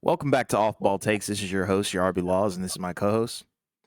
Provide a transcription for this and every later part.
Welcome back to Off Ball Takes. This is your host, your RB Laws, and this is my co-host.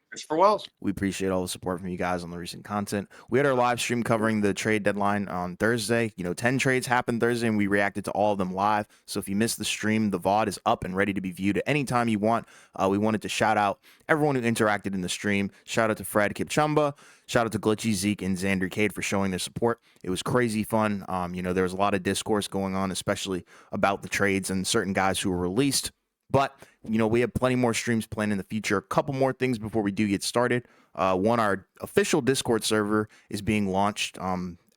Christopher Wells. We appreciate all the support from you guys on the recent content. We had our live stream covering the trade deadline on Thursday. 10 trades happened Thursday, and we reacted to all of them live. So if you missed the stream, the VOD is up and ready to be viewed at any time you want. We wanted to shout out everyone who interacted in the stream. Shout out to Fred Kipchumba. Shout out to Glitchy Zeke and Xander Cade for showing their support. It was crazy fun. There was a lot of discourse going on, especially about the trades and certain guys who were released. But, we have plenty more streams planned in the future. A couple more things before we do get started. One, our official Discord server is being launched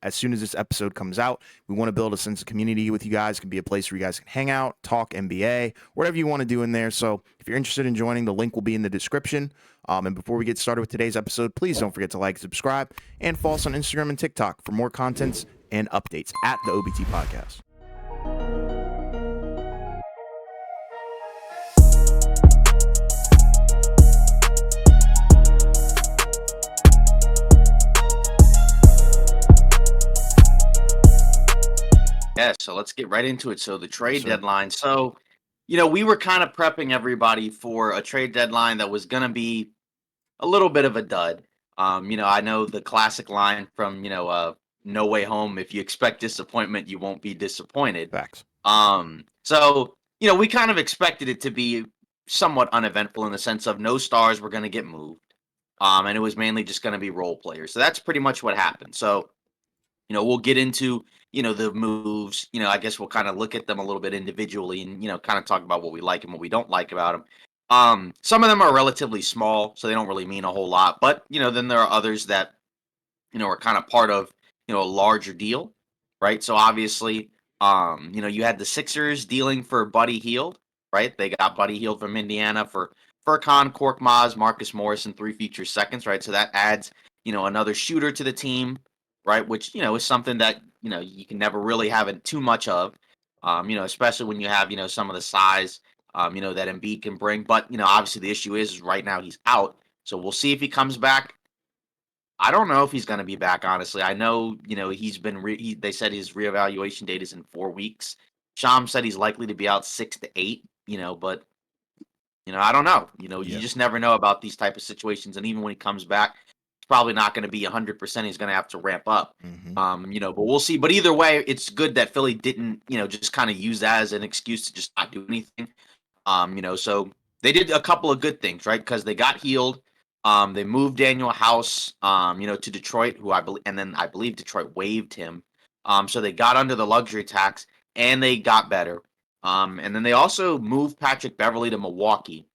as soon as this episode comes out. We want to build a sense of community with you guys. It can be a place where you guys can hang out, talk NBA, whatever you want to do in there. So if you're interested in joining, the link will be in the description. And before we get started with today's episode, please don't forget to like, subscribe, and follow us on Instagram and TikTok for more contents and updates at the OBT Podcast. Yeah, so let's get right into it. So the trade Sir. deadline. So, we were kind of prepping everybody for a trade deadline that was going to be a little bit of a dud. I know the classic line from, No Way Home, if you expect disappointment, you won't be disappointed. Facts. So, we kind of expected it to be somewhat uneventful in the sense of no stars were going to get moved. And it was mainly just going to be role players. So that's pretty much what happened. So, we'll get into the moves. I guess we'll kind of look at them a little bit individually and kind of talk about what we like and what we don't like about them. Some of them are relatively small, so they don't really mean a whole lot, but then there are others that are kind of part of a larger deal, right? So obviously, you had the Sixers dealing for Buddy Hield, right? They got Buddy Hield from Indiana for Furkan, Korkmaz, Marcus Morris, and 3 future seconds, right? So that adds another shooter to the team, right? Which is something that you can never really have it too much of, especially when you have some of the size, that Embiid can bring. But obviously the issue is right now he's out, so we'll see if he comes back. I don't know if he's going to be back. Honestly, I know he's been. They said his reevaluation date is in 4 weeks. Sham said he's likely to be out 6 to 8. But I don't know. You just never know about these type of situations, and even when he comes back, probably not going to be 100%. He's going to have to ramp up. But we'll see. But either way, it's good that Philly didn't, just kind of use that as an excuse to just not do anything. So they did a couple of good things, right? Because they got healed. They moved Daniel House, to Detroit, who I believe Detroit waived him. So they got under the luxury tax and they got better. And then they also moved Patrick Beverley to Milwaukee.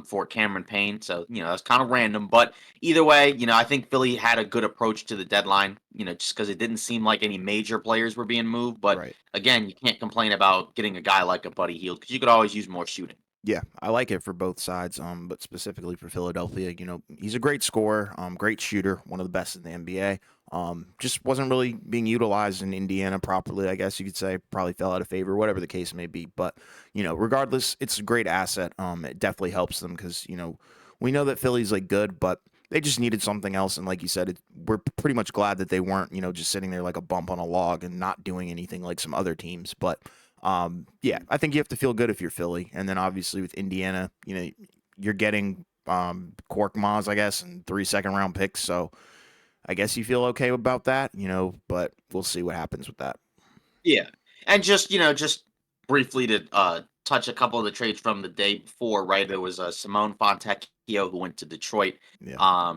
For Cameron Payne. So, that's kind of random. But either way, I think Philly had a good approach to the deadline, just because it didn't seem like any major players were being moved. But Right. Again, you can't complain about getting a guy like a Buddy Hield because you could always use more shooting. Yeah, I like it for both sides, but specifically for Philadelphia, he's a great scorer, great shooter, one of the best in the NBA. Just wasn't really being utilized in Indiana properly, I guess you could say. Probably fell out of favor, whatever the case may be. But, regardless, it's a great asset. It definitely helps them because, we know that Philly's like good, but they just needed something else. And like you said, we're pretty much glad that they weren't, just sitting there like a bump on a log and not doing anything like some other teams. But yeah, I think you have to feel good if you're Philly. And then obviously with Indiana, you're getting Korkmaz, I guess, and 3 second-round picks. So I guess you feel okay about that, but we'll see what happens with that. Yeah. And just briefly to touch a couple of the trades from the day before, right? There was Simone Fontecchio who went to Detroit, Yeah.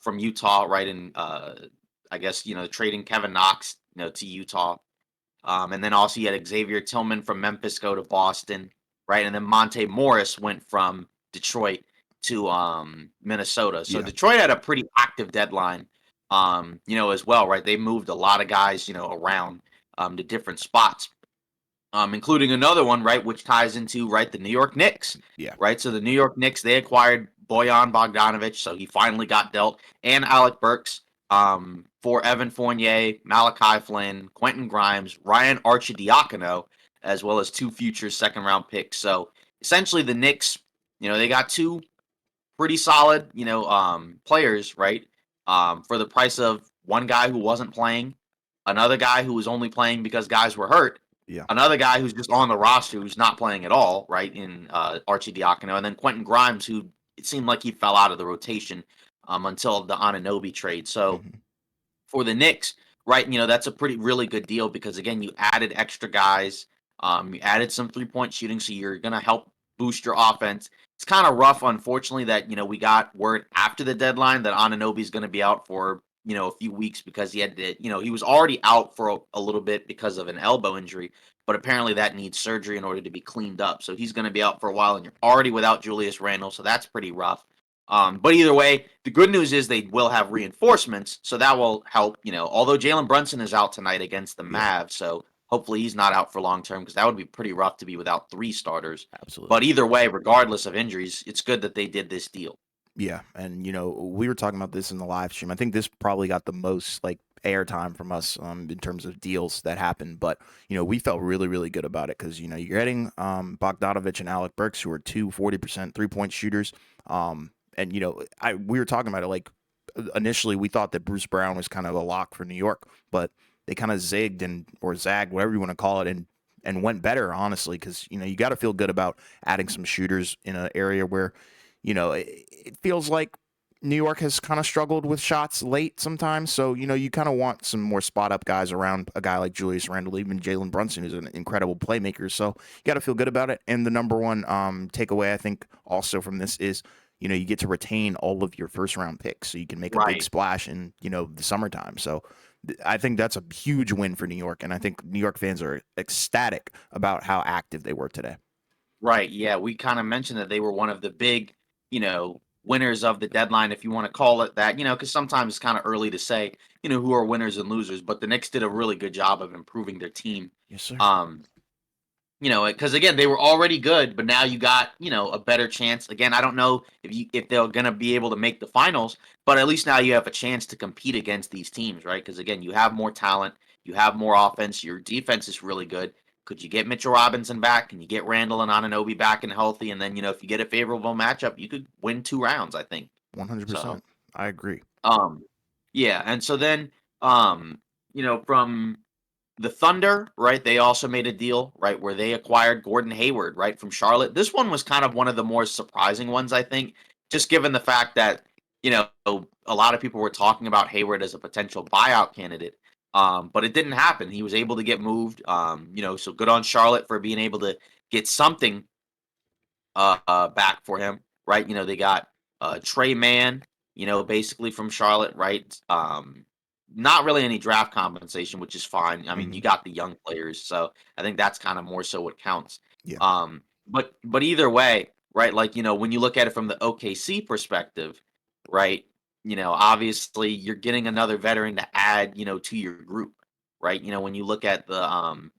From Utah, right? And I guess, trading Kevin Knox, to Utah. And then also you had Xavier Tillman from Memphis go to Boston, right? And then Monte Morris went from Detroit to Minnesota. So Yeah. Detroit had a pretty active deadline, as well, right? They moved a lot of guys, around to different spots, including another one, right, which ties into, right, the New York Knicks, Yeah. right? So the New York Knicks, they acquired Bojan Bogdanovic, so he finally got dealt, and Alec Burks, for Evan Fournier, Malachi Flynn, Quentin Grimes, Ryan Arcidiacono, as well as 2 future second-round picks. So essentially the Knicks, they got 2 pretty solid, players, right, for the price of one guy who wasn't playing, another guy who was only playing because guys were hurt, Yeah. Another guy who's just on the roster who's not playing at all, right? In Archie Diacono, and then Quentin Grimes, who it seemed like he fell out of the rotation until the Ananobi trade. So Hmm. for the Knicks, right? That's a pretty really good deal because again, you added extra guys, you added some 3-point shooting, so you're gonna help boost your offense. It's kind of rough, unfortunately, that we got word after the deadline that Ananobi's gonna be out for a few weeks because he had to, he was already out for a little bit because of an elbow injury, but apparently that needs surgery in order to be cleaned up. So he's gonna be out for a while, and you're already without Julius Randle, so that's pretty rough. But either way, the good news is they will have reinforcements, so that will help. Although Jalen Brunson is out tonight against the Yeah. Mavs, so hopefully he's not out for long term because that would be pretty rough to be without 3 starters. Absolutely. But either way, regardless of injuries, it's good that they did this deal. Yeah, and we were talking about this in the live stream. I think this probably got the most like airtime from us in terms of deals that happened, but we felt really, really good about it because you're getting Bogdanovich and Alec Burks, who are two 40% 3-point shooters. And I we were talking about it like initially we thought that Bruce Brown was kind of a lock for New York, but they kind of zigged and or zagged, whatever you want to call it, and went better honestly because you got to feel good about adding some shooters in an area where it feels like New York has kind of struggled with shots late sometimes. So, you kind of want some more spot up guys around a guy like Julius Randle, even Jalen Brunson, who's an incredible playmaker. So you got to feel good about it. And the number one takeaway, I think, also from this is, you get to retain all of your first round picks. So you can make a big Right. splash in, the summertime. So I think that's a huge win for New York. And I think New York fans are ecstatic about how active they were today. Right. Yeah. We kind of mentioned that they were one of the big, winners of the deadline, if you want to call it that, because sometimes it's kind of early to say, who are winners and losers, but the Knicks did a really good job of improving their team. Yes, sir. Um, because again, they were already good, but now you got, a better chance. Again, I don't know if they're gonna be able to make the finals, but at least now you have a chance to compete against these teams, right? Because again, you have more talent, you have more offense, your defense is really good. Could you get Mitchell Robinson back? Can you get Randall and Ananobi back and healthy? And then, if you get a favorable matchup, you could win 2 rounds, I think. So 100%. I agree. um yeah, and so then from the Thunder, right? They also made a deal, right, where they acquired Gordon Hayward, right, from Charlotte. This one was kind of one of the more surprising ones, I think, just given the fact that, a lot of people were talking about Hayward as a potential buyout candidate. But it didn't happen. He was able to get moved. So good on Charlotte for being able to get something back for him, right? They got Trey Mann, basically from Charlotte, right? Not really any draft compensation, which is fine. I mean, Hmm. you got the young players, so I think that's kind of more so what counts. Yeah. But either way, right? Like when you look at it from the OKC perspective, right? Obviously you're getting another veteran to add, to your group, right? When you look at the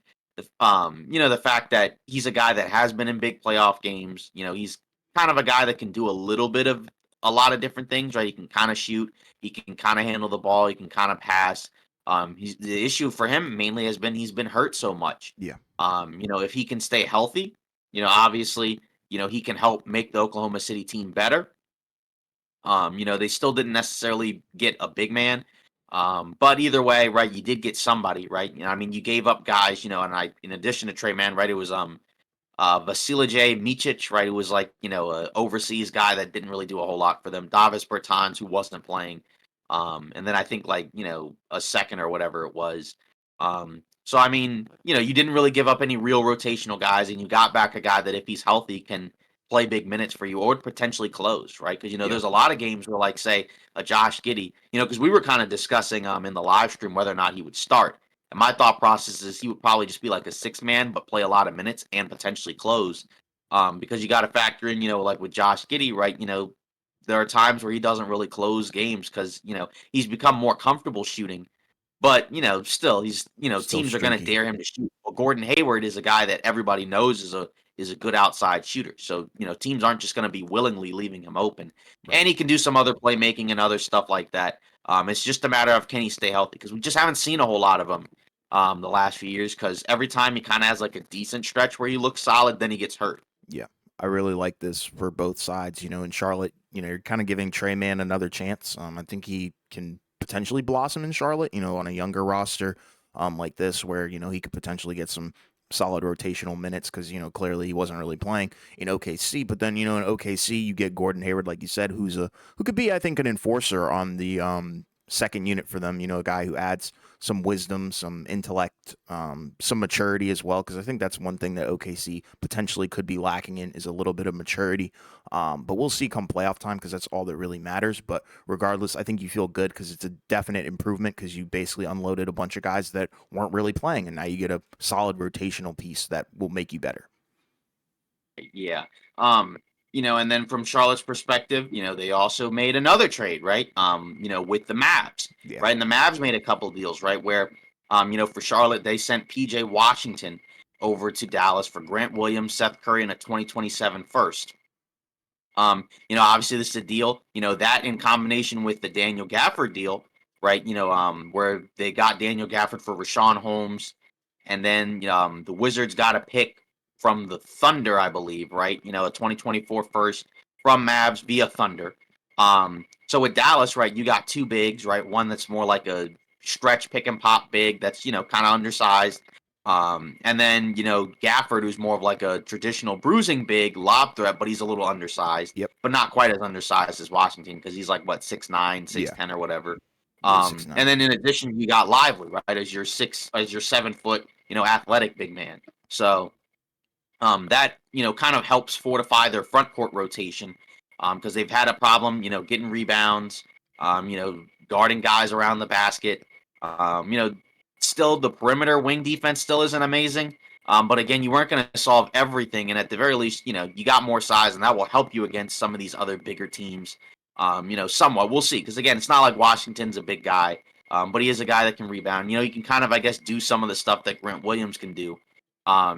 fact that he's a guy that has been in big playoff games. He's kind of a guy that can do a little bit of a lot of different things, right? He can kind of shoot, he can kind of handle the ball, he can kind of pass. The issue for him mainly has been he's been hurt so much. Yeah. If he can stay healthy, obviously, he can help make the Oklahoma City team better. They still didn't necessarily get a big man. But either way, right, you did get somebody, right? I mean, you gave up guys, and in addition to Trey Man, right, it was Vasilije Micic, right, who was like, a overseas guy that didn't really do a whole lot for them. Davis Bertans, who wasn't playing. And then I think like, a second or whatever it was. So I mean, you didn't really give up any real rotational guys, and you got back a guy that if he's healthy can play big minutes for you or potentially close, right? Because Yeah. there's a lot of games where like say a Josh Giddey, because we were kind of discussing in the live stream whether or not he would start. And my thought process is he would probably just be like a six man, but play a lot of minutes and potentially close. Because you got to factor in, like with Josh Giddey, right? There are times where he doesn't really close games because he's become more comfortable shooting. But still, he's Still teams are going to streaky. dare him to shoot. Well, Gordon Hayward is a guy that everybody knows is a good outside shooter. So teams aren't just going to be willingly leaving him open, Right. and he can do some other playmaking and other stuff like that. It's just a matter of can he stay healthy because we just haven't seen a whole lot of him the last few years. Because every time he kind of has like a decent stretch where he looks solid, then he gets hurt. Yeah. I really like this for both sides. In Charlotte, you're kind of giving Trey Man another chance. I think he can potentially blossom in Charlotte, on a younger roster like this, where, he could potentially get some solid rotational minutes because clearly he wasn't really playing in OKC. But then in OKC you get Gordon Hayward, like you said, who could be, I think, an enforcer on the second unit for them. A guy who adds some wisdom, some intellect, some maturity as well. Because I think that's one thing that OKC potentially could be lacking in is a little bit of maturity. But we'll see come playoff time because that's all that really matters. But regardless, I think you feel good because it's a definite improvement because you basically unloaded a bunch of guys that weren't really playing, and now you get a solid rotational piece that will make you better. Yeah. And then from Charlotte's perspective, they also made another trade, right? With the Mavs, Yeah. right? And the Mavs made a couple deals, right? Where, for Charlotte, they sent PJ Washington over to Dallas for Grant Williams, Seth Curry, and a 2027 first. Obviously this is a deal, that in combination with the Daniel Gafford deal, right? Where they got Daniel Gafford for Rashawn Holmes, and then the Wizards got a pick from the Thunder, I believe, right? A 2024 first from Mavs via Thunder. So with Dallas, right, you got two bigs, right? One that's more like a stretch pick and pop big that's, kind of undersized. And then, Gafford, who's more of like a traditional bruising big lob threat, but he's a little undersized, Yep. but not quite as undersized as Washington because he's like what 6'9", Yeah. 6'10" or whatever. Yeah. 6'9". And then in addition, you got Lively, right, as your 7 foot, athletic big man. So that kind of helps fortify their front court rotation because they've had a problem, getting rebounds, guarding guys around the basket. Still the perimeter wing defense still isn't amazing. But again, you weren't going to solve everything, and at the very least, you got more size, and that will help you against some of these other bigger teams. Somewhat we'll see because again, it's not like Washington's a big guy, but he is a guy that can rebound. He can kind of, I guess, do some of the stuff that Grant Williams can do.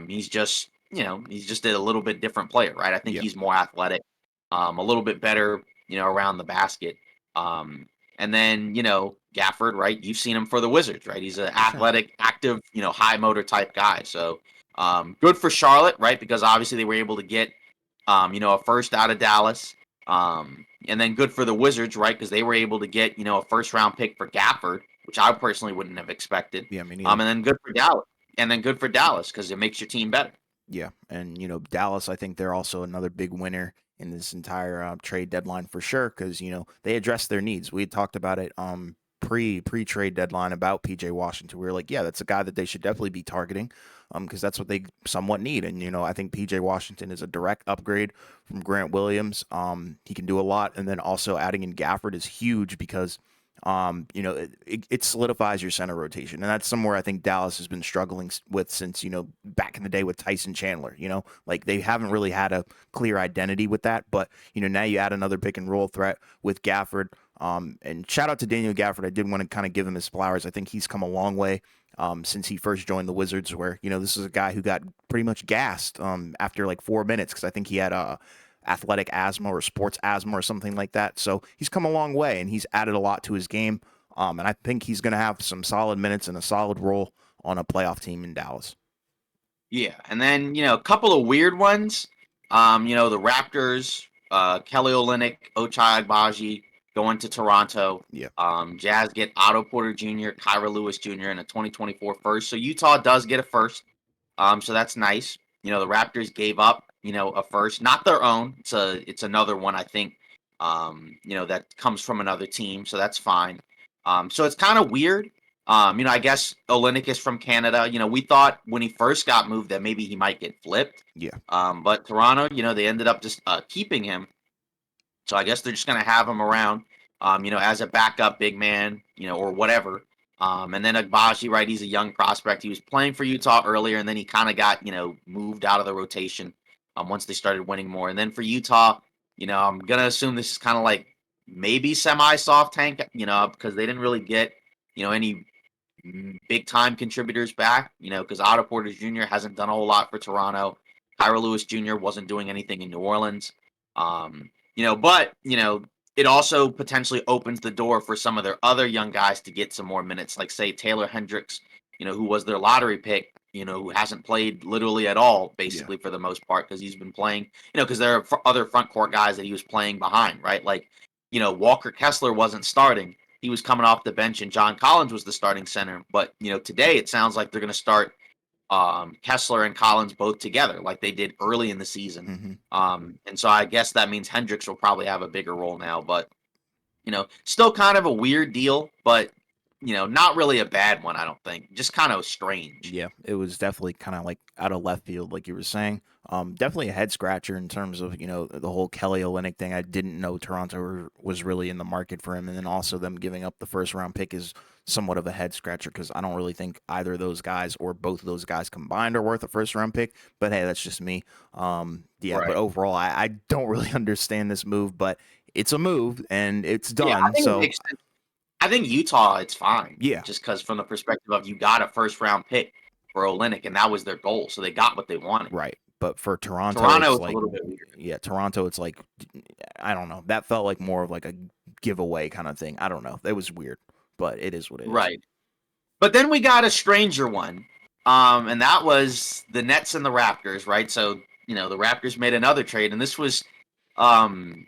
He's just a little bit different player, right? I think Yeah. he's more athletic, a little bit better, around the basket. Um, and then, Gafford, right? You've seen him for the Wizards, right? He's an For sure. athletic, active, high motor type guy. So good for Charlotte, right? Because obviously they were able to get, a first out of Dallas. And then good for the Wizards, right? Because they were able to get, a first round pick for Gafford, which I personally wouldn't have expected. Yeah. Me And neither. then good for Dallas. And then good for Dallas because it makes your team better. Yeah, and Dallas, I think they're also another big winner in this entire trade deadline for sure because they addressed their needs. We had talked about it pre trade deadline about PJ Washington. We were like, yeah, that's a guy that they should definitely be targeting because that's what they somewhat need. And I think PJ Washington is a direct upgrade from Grant Williams. He can do a lot, and then also adding in Gafford is huge because it solidifies your center rotation. And that's somewhere I think Dallas has been struggling with since, back in the day with Tyson Chandler, like they haven't really had a clear identity with that. But, now you add another pick and roll threat with Gafford. And shout out to Daniel Gafford. I did want to kind of give him his flowers. I think he's come a long way since he first joined the Wizards, where, this is a guy who got pretty much gassed after like 4 minutes because I think he had athletic asthma or sports asthma or something like that. So he's come a long way and he's added a lot to his game. And I think he's going to have some solid minutes and a solid role on a playoff team in Dallas. Yeah, and then a couple of weird ones. The Raptors, Kelly Olynyk, Ochai Agbaji going to Toronto. Yeah. Jazz get Otto Porter Jr., Kyra Lewis Jr. in a 2024 first. So Utah does get a first. So that's nice. The Raptors gave up, a first, not their own. It's another one I think. That comes from another team, so that's fine. So it's kind of weird. I guess Olynyk is from Canada. We thought when he first got moved that maybe he might get flipped. Yeah. But Toronto, they ended up just keeping him. So I guess they're just going to have him around, as a backup big man, or whatever. And then Agbaji, right? He's a young prospect. He was playing for Utah earlier, and then he kind of got, moved out of the rotation once they started winning more. And then for Utah, I'm going to assume this is kind of like maybe semi-soft tank, because they didn't really get, any big time contributors back, because Otto Porter Jr. hasn't done a whole lot for Toronto. Kyra Lewis Jr. wasn't doing anything in New Orleans. But it also potentially opens the door for some of their other young guys to get some more minutes, like say Taylor Hendricks, who was their lottery pick, who hasn't played literally at all, Yeah. basically for the most part, because he's been playing, because there are other front court guys that he was playing behind, right? Like, Walker Kessler wasn't starting. He was coming off the bench, and John Collins was the starting center. But today it sounds like they're going to start Kessler and Collins both together, like they did early in the season. Hmm. And so I guess that means Hendricks will probably have a bigger role now, but still kind of a weird deal, but not really a bad one, I don't think. Just kind of strange. Yeah, it was definitely kind of like out of left field, like you were saying. Definitely a head scratcher in terms of the whole Kelly Olynyk thing. I didn't know Toronto was really in the market for him, and then also them giving up the first round pick is somewhat of a head scratcher because I don't really think either of those guys or both of those guys combined are worth a first round pick. But hey, that's just me. Yeah, but Right. overall, I don't really understand this move, but it's a move and it's Yeah, I done. think it So makes sense. I think Utah, it's fine, yeah, just because from the perspective of you got a first round pick for Olynyk, and that was their goal, so they got what they wanted. right. But for Toronto, Toronto, it's it's a like, little bit weird. yeah, Toronto, it's like, I don't know. That felt like more of like a giveaway kind of thing. I don't know. It was weird, but it is what it is. Right. But then we got a stranger one, and that was the Nets and the Raptors, right? So the Raptors made another trade, and this was um,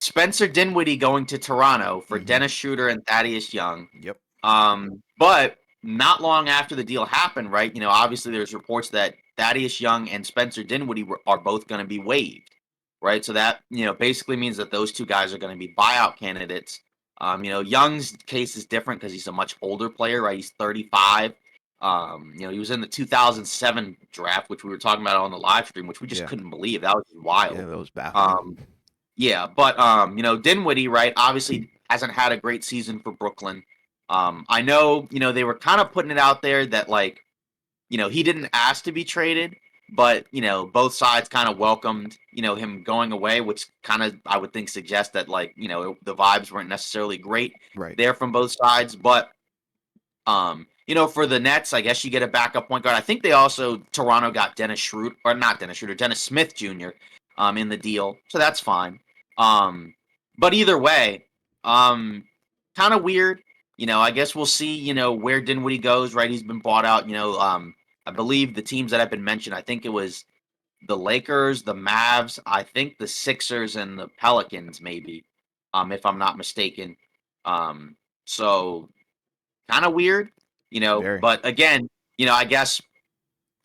Spencer Dinwiddie going to Toronto for Hmm. Dennis Schroeder and Thaddeus Young. Yep. But not long after the deal happened, right? Obviously there's reports that Thaddeus Young and Spencer Dinwiddie are both going to be waived, right? So that basically means that those two guys are going to be buyout candidates. Young's case is different because he's a much older player, right? He's 35. He was in the 2007 draft, which we were talking about on the live stream, which we just Yeah. couldn't believe. That was Yeah. wild. That was baffling. Um, yeah, but Dinwiddie, right, obviously hasn't had a great season for Brooklyn. I know, they were kind of putting it out there that like, he didn't ask to be traded, but both sides kind of welcomed, him going away, which kind of I would think suggests that like, the vibes weren't necessarily great Right. there from both sides. But for the Nets, I guess you get a backup point guard. I think they also Toronto got Dennis Schroeder, or not Dennis Schroeder, Dennis Smith Jr. In the deal, so that's fine. Um, but either way, um, kind of weird. I guess we'll see. Where Dinwiddie goes. Right, he's been bought out. I believe the teams that have been mentioned. I think it was the Lakers, the Mavs. I think the Sixers and the Pelicans, maybe. If I'm not mistaken. So kind of weird, Very. but again, I guess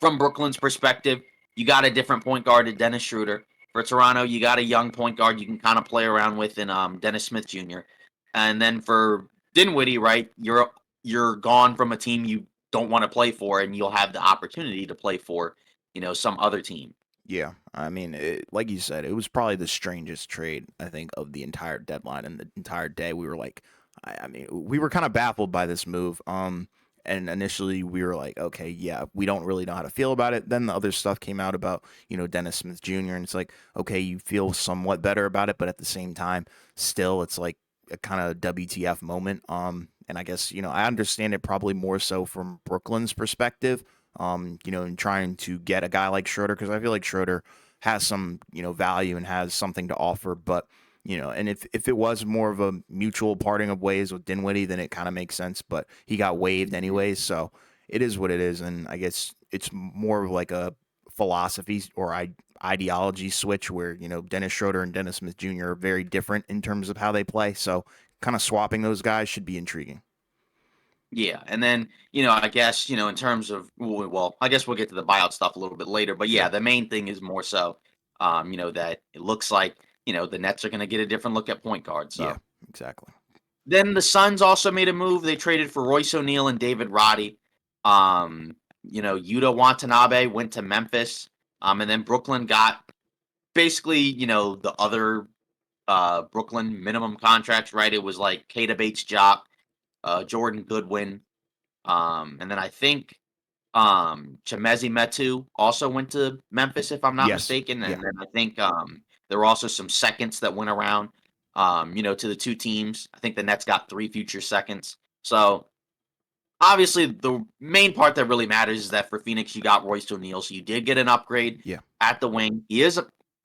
from Brooklyn's perspective, you got a different point guard in Dennis Schroeder. For Toronto, you got a young point guard you can kind of play around with in Dennis Smith Jr. And then for Dinwiddie, right, you're gone from a team you don't want to play for, and you'll have the opportunity to play for, some other team. Yeah, I mean, like you said, it was probably the strangest trade I think of the entire deadline and the entire day. We were like, I mean, we were kind of baffled by this move. And initially we were like, okay, yeah, we don't really know how to feel about it. Then the other stuff came out about Dennis Smith Jr. and it's like, okay, you feel somewhat better about it, but at the same time, still, it's like a kind of WTF moment. And I guess I understand it probably more so from Brooklyn's perspective in trying to get a guy like Schroeder because I feel like Schroeder has some, value and has something to offer. But, and if it was more of a mutual parting of ways with Dinwiddie, then it kind of makes sense. But he got waived anyways, so it is what it is. And I guess it's more of like a philosophy or ideology switch where, Dennis Schroeder and Dennis Smith Jr. are very different in terms of how they play. So kind of swapping those guys should be intriguing. Yeah, and then I guess in terms of well, I guess we'll get to the buyout stuff a little bit later, but yeah, Sure. the main thing is more so, that it looks like the Nets are going to get a different look at point guard. Yeah, So exactly. then the Suns also made a move. They traded for Royce O'Neal and David Roddy. Yuta Watanabe went to Memphis, and then Brooklyn got basically the other Brooklyn minimum contracts. Right, it was like Kata Bates Jock, Jordan Goodwin. And then I think Chemezi Metu also went to Memphis, if I'm not Yes. mistaken. Yeah. And then I think there were also some seconds that went around, to the two teams. I think the Nets got 3 future seconds. So obviously, the main part that really matters is that for Phoenix, you got Royce O'Neal, so you did get an upgrade Yeah. at the wing. He is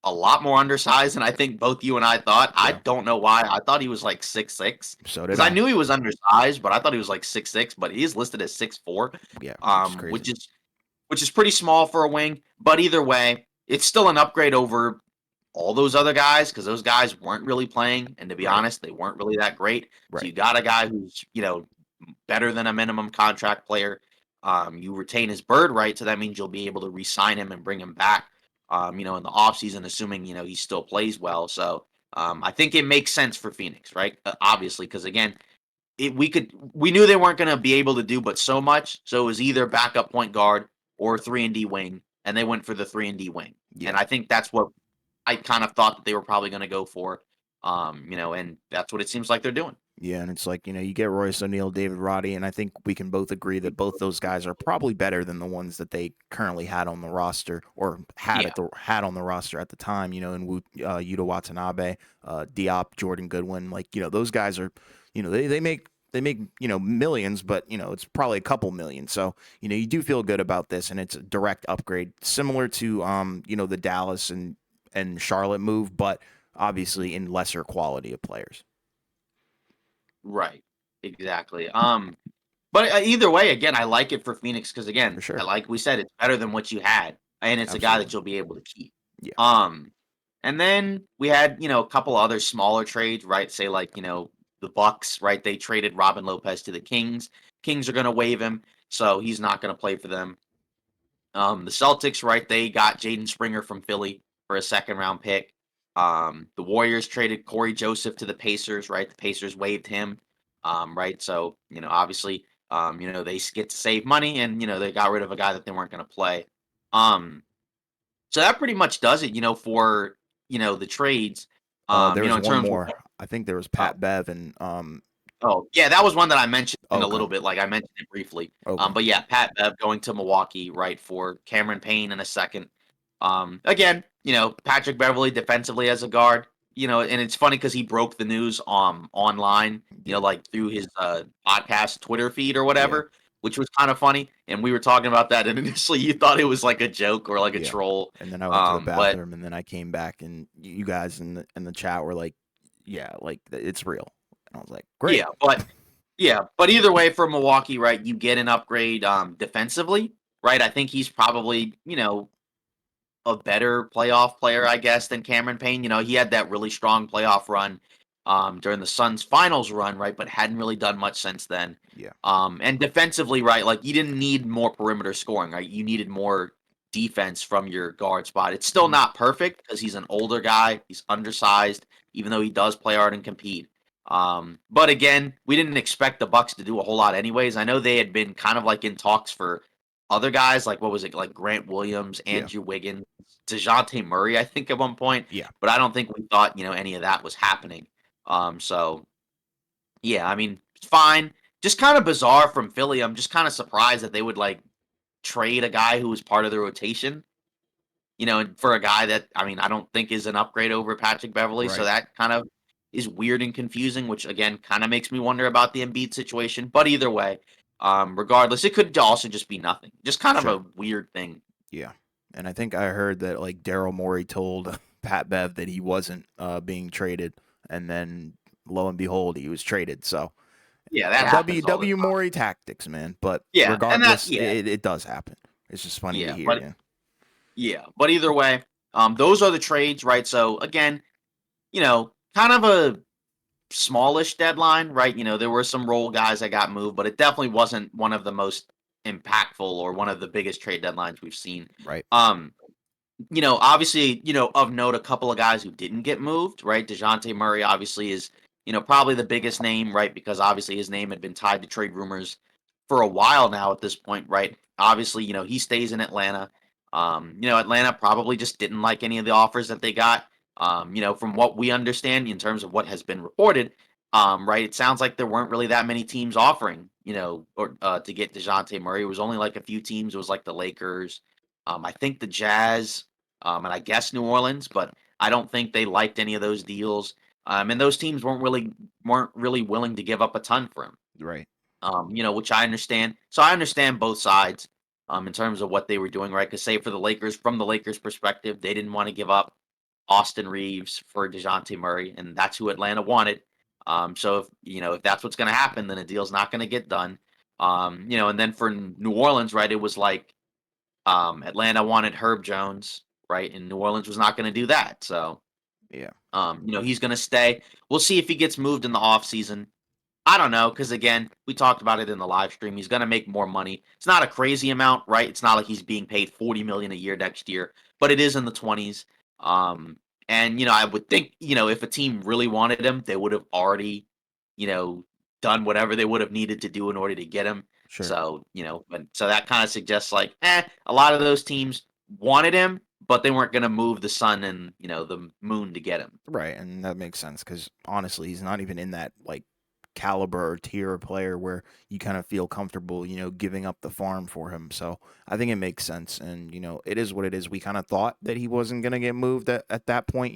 a lot more undersized than I think both you and I thought. I Yeah. don't know why. I thought he was like 6'6", So did because I I. knew he was undersized, but I thought he was like 6'6", but he is listed as 6'4", Yeah, which is which crazy. is pretty small for a wing. But either way, it's still an upgrade over all those other guys because those guys weren't really playing, and to be Right. honest, they weren't really that great. So Right. you got a guy who's better than a minimum contract player. You retain his bird right, so that means you'll be able to re-sign him and bring him back. In the offseason, assuming he still plays well. So I think it makes sense for Phoenix, right? Obviously, because again, we knew they weren't going to be able to do but so much. So it was either backup point guard or 3-and-D wing, and they went for the 3-and-D wing. And Yeah. I think that's what I kind of thought that they were probably going to go for. And that's what it seems like they're doing. Yeah, and it's like, you get Royce O'Neal, David Roddy, and I think we can both agree that both those guys are probably better than the ones that they currently had on the roster or Yeah. had on the roster at the time, in Yuta Watanabe, Diop, Jordan Goodwin. Like, those guys are, they make millions, but it's probably a couple million. So, you do feel good about this, and it's a direct upgrade, similar to the Dallas and Charlotte move, but obviously in lesser quality of players. Right. Exactly. But either way, again, I like it for Phoenix because For again, sure. like we said, it's better than what you had, and it's a guy that Absolutely. you'll be able to keep. Yeah. Um, and then we had a couple other smaller trades, right? Say like the Bucks, right? They traded Robin Lopez to the Kings. Kings are going to waive him, so he's not going to play for them. The Celtics, right? They got Jaden Springer from Philly for a second round pick. The Warriors traded Corey Joseph to the Pacers, right? The Pacers waived him, right? So, obviously, they get to save money and, they got rid of a guy that they weren't going to play. Um, so that pretty much does it, for, the trades, There was in one terms of, more. I think there was oh, Pat Bev and oh, yeah, that was one that I mentioned a okay. little bit, like, I mentioned it briefly. Okay. But yeah, Pat Bev going to Milwaukee, right, for Cameron Payne in a second. Again, Patrick Beverley defensively as a guard, and it's funny because he broke the news online, Yeah. like through his podcast Twitter feed or Yeah. whatever, which was kind of funny. And we were talking about that, and initially you thought it was like a joke or like a Yeah. troll. And then I went to the But bathroom and then I came back and you guys in the chat were like, yeah, like it's real. And I was like, yeah, great. but either way for Milwaukee, right, you get an upgrade defensively, right? I think he's probably, a better playoff player, I guess, than Cameron Payne. He had that really strong playoff run during the Suns finals run, right? But hadn't really done much since then. Yeah. And defensively, right? Like you didn't need more perimeter scoring, right? You needed more defense from your guard spot. It's still Hmm. not perfect because he's an older guy. He's undersized, even though he does play hard and compete. But again, we didn't expect the Bucks to do a whole lot anyways. I know they had been kind of like in talks for other guys, like what was it, like Grant Williams, Yeah. Andrew Wiggins, DeJounte Murray, I think at one point, Yeah. but I don't think we thought, any of that was happening. So yeah, I mean, it's fine. Just kind of bizarre from Philly. I'm just kind of surprised that they would like trade a guy who was part of the rotation, for a guy that I mean, I don't think is an upgrade over Patrick Beverley. So Right. that kind of is weird and confusing, which again kind of makes me wonder about the Embiid situation. But either way, regardless, it could also just be nothing. Just kind of Sure. a weird thing. Yeah. And I think I heard that like Daryl Morey told Pat Bev that he wasn't being traded, and then lo and behold, he was traded. So Yeah, that W happens all the W time. Morey tactics, man. But Yeah, and that regardless, yeah, it does happen. It's just funny to yeah, hear. but Yeah. yeah, but either way, those are the trades, right? So again, kind of a smallish deadline, right? There were some role guys that got moved, but it definitely wasn't one of the most impactful or one of the biggest trade deadlines we've seen. Right. Um, obviously, of note, a couple of guys who didn't get moved, right? DeJounte Murray obviously is, probably the biggest name, right? Because obviously his name had been tied to trade rumors for a while now at this point, right? Obviously, he stays in Atlanta. Atlanta probably just didn't like any of the offers that they got. From what we understand in terms of what has been reported, right, it sounds like there weren't really that many teams offering, or to get DeJounte Murray. It was only like a few teams. It was like the Lakers, I think the Jazz, and I guess New Orleans, but I don't think they liked any of those deals. And those teams weren't really willing to give up a ton for him. Right. Which I understand. So I understand both sides in terms of what they were doing, right? Because say for the Lakers, from the Lakers' perspective, they didn't want to give up Austin Reeves for DeJounte Murray, and that's who Atlanta wanted. So if that's what's going to happen, then a deal's not going to get done. And then for New Orleans, right, it was like Atlanta wanted Herb Jones, right, and New Orleans was not going to do that. So Yeah. he's going to stay. We'll see if he gets moved in the offseason. I don't know, because again, we talked about it in the live stream. He's going to make more money. It's not a crazy amount, right? It's not like he's being paid 40 million a year next year, but it is in the 20s. Um, and I would think, if a team really wanted him, they would have already, you know, done whatever they would have needed to do in order to get him. Sure. So, but so that kind of suggests like, a lot of those teams wanted him, but they weren't going to move the sun and the moon to get him. Right, and that makes sense because honestly, he's not even in that like caliber or tier of player where you kind of feel comfortable, giving up the farm for him. So I think it makes sense, and it is what it is. We kind of thought that he wasn't gonna get moved at that point,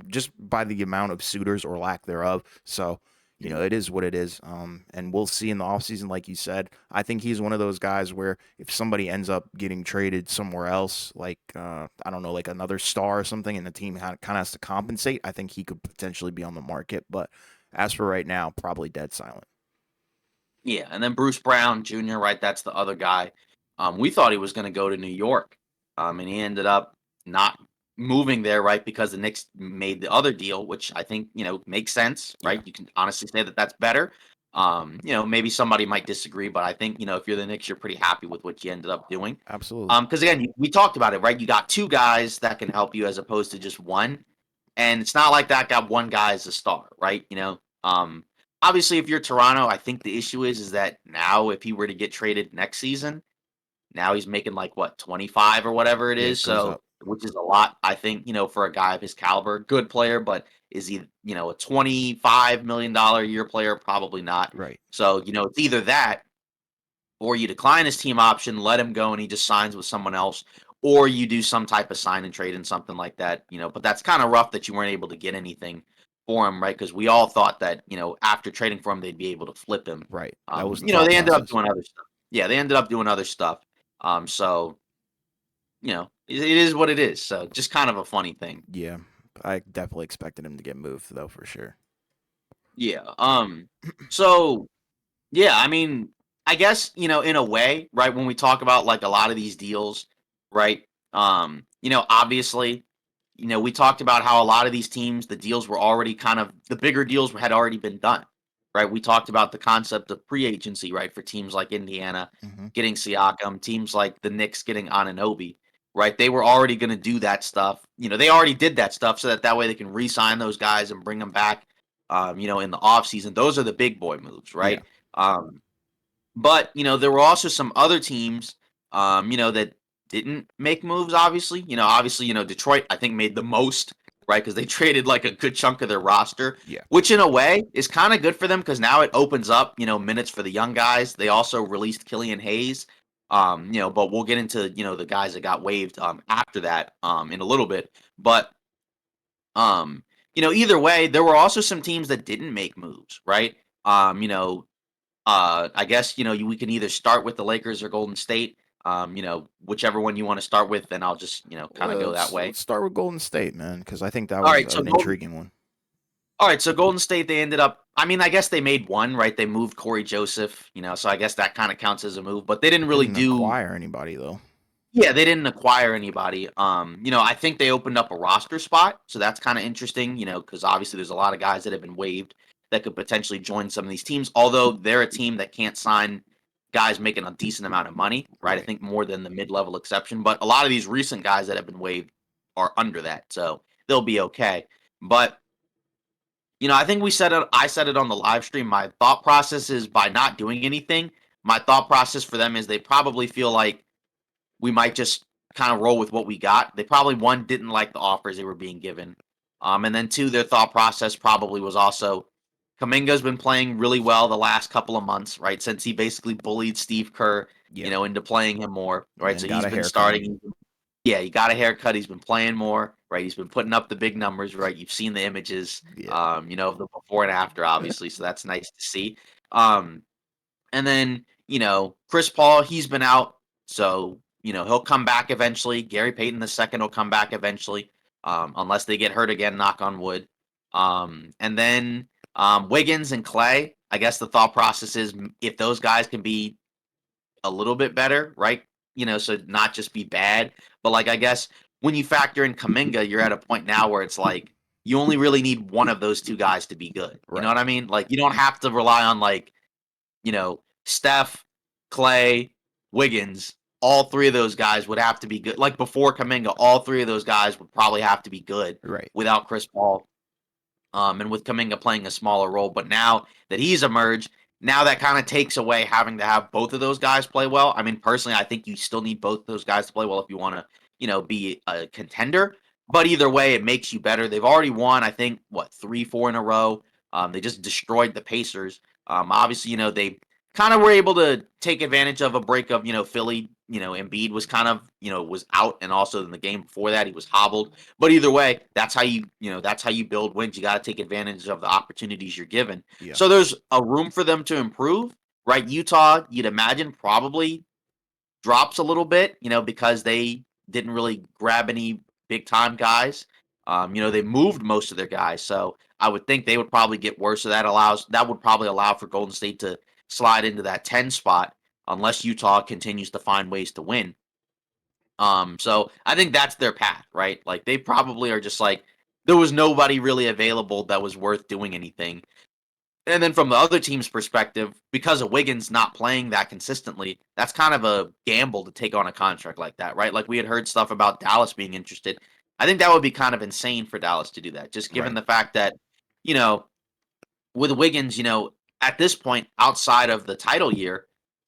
just by the amount of suitors or lack thereof. So it is what it is. And we'll see in the offseason, like you said. I think he's one of those guys where if somebody ends up getting traded somewhere else, like I don't know, like another star or something, and the team kind of has to compensate, I think he could potentially be on the market. But as for right now, probably dead silent. Yeah, and then Bruce Brown Jr., right? That's the other guy. We thought he was going to go to New York, and he ended up not moving there, right? Because the Knicks made the other deal, which I think makes sense, Yeah, right? You can honestly say that that's better. Maybe somebody might disagree, but I think if you're the Knicks, you're pretty happy with what you ended up doing. absolutely. Because again, we talked about it, right? You got two guys that can help you as opposed to just one. And it's not like that got one guy as a star, right? Obviously, if you're Toronto, I think the issue is that now if he were to get traded next season, now he's making like what 25 or whatever it Yeah, is. it goes So up. which is a lot, I think, for a guy of his caliber, good player, but is he, a $25 million a year player? Probably not. Right. So, it's either that or you decline his team option, let him go, and he just signs with someone else, or you do some type of sign and trade and something like that. But that's kind of rough that you weren't able to get anything for him, right? Because we all thought that after trading for him, they'd be able to flip him. Right. That was the thought They ended up process. doing other stuff. Yeah, they ended up doing other stuff. So it is what it is. So just kind of a funny thing. Yeah, I definitely expected him to get moved though, for sure. Yeah. So yeah, I mean, I guess, in a way, right, when we talk about like a lot of these deals, right? Obviously, we talked about how a lot of these teams, the deals were already the bigger deals had already been done. Right? We talked about the concept of free agency, right, for teams like Indiana Hmm. getting Siakam, teams like the Knicks getting Anunoby, right? They were already going to do that stuff. They already did that stuff so that way they can re-sign those guys and bring them back in the offseason. Those are the big boy moves, Yeah. right? But there were also some other teams, that didn't make moves. Obviously, Detroit I think made the most, right? Because they traded like a good chunk of their roster, Yeah. which in a way is kind of good for them because now it opens up, minutes for the young guys. They also released Killian Hayes, but we'll get into the guys that got waived after that in a little bit. But either way, there were also some teams that didn't make moves, right? I guess we can either start with the Lakers or Golden State. Whichever one you want to start with, then I'll just kind of go that way. Let's start with Golden State, man, because I think that All was right, so an intriguing one. Golden State, they ended up. I mean, I guess they made one, right? They moved Corey Joseph, so I guess that kind of counts as a move, but they didn't really Didn't do. acquire anybody though. Yeah, they didn't acquire anybody. I think they opened up a roster spot, so that's kind of interesting, because obviously there's a lot of guys that have been waived that could potentially join some of these teams. Although they're a team that can't sign guys making a decent amount of money, right? I Right. think more than the mid-level exception, but a lot of these recent guys that have been waived are under that, so they'll be okay. But I think we said it. I said it on the live stream. My thought process is by not doing anything. My thought process for them is they probably feel like we might just kind of roll with what we got. They probably one didn't like the offers they were being given, and then two, their thought process probably was also Kaminga's been playing really well the last couple of months, right? Since he basically bullied Steve Kerr, Yeah. into playing him more, And right? then So got he's a been haircut. starting. Yeah, he got a haircut. He's been playing more, right? He's been putting up the big numbers, right? You've seen the images, Yeah. of the before and after, obviously. So that's nice to see. Um, and then, Chris Paul, he's been out. So, he'll come back eventually. Gary Payton the second will come back eventually, unless they get hurt again, knock on wood. And then Wiggins and Clay, I guess the thought process is if those guys can be a little bit better, right? So not just be bad, but like I guess when you factor in Kaminga, you're at a point now where it's like, you only really need one of those two guys to be good. You know Right. what I mean? Like you don't have to rely on like, Steph, Clay, Wiggins. All three of those guys would have to be good. Like before Kaminga, all three of those guys would probably have to be good Right. without Chris Paul. And with Kaminga playing a smaller role. But now that he's emerged, now that kind of takes away having to have both of those guys play well. I mean, personally, I think you still need both of those guys to play well if you want to, be a contender. But either way, it makes you better. They've already won, I think, what, 3, 4 in a row. They just destroyed the Pacers. Obviously, they kind of were able to take advantage of a break of, Philly. Embiid was kind of, was out, and also in the game before that, he was hobbled. But either way, that's how you build wins. You got to take advantage of the opportunities you're given. Yeah. So there's a room for them to improve, right? Utah, you'd imagine, probably drops a little bit, because they didn't really grab any big time guys. They moved most of their guys, so I would think they would probably get worse. So that would probably allow for Golden State to slide into that 10 spot unless Utah continues to find ways to win. So I think that's their path, right? Like they probably are just like there was nobody really available that was worth doing anything. And then from the other team's perspective, because of Wiggins not playing that consistently, that's kind of a gamble to take on a contract like that, right? Like we had heard stuff about Dallas being interested. I think that would be kind of insane for Dallas to do that, just given Right. the fact that, you know, with Wiggins, at this point, outside of the title year,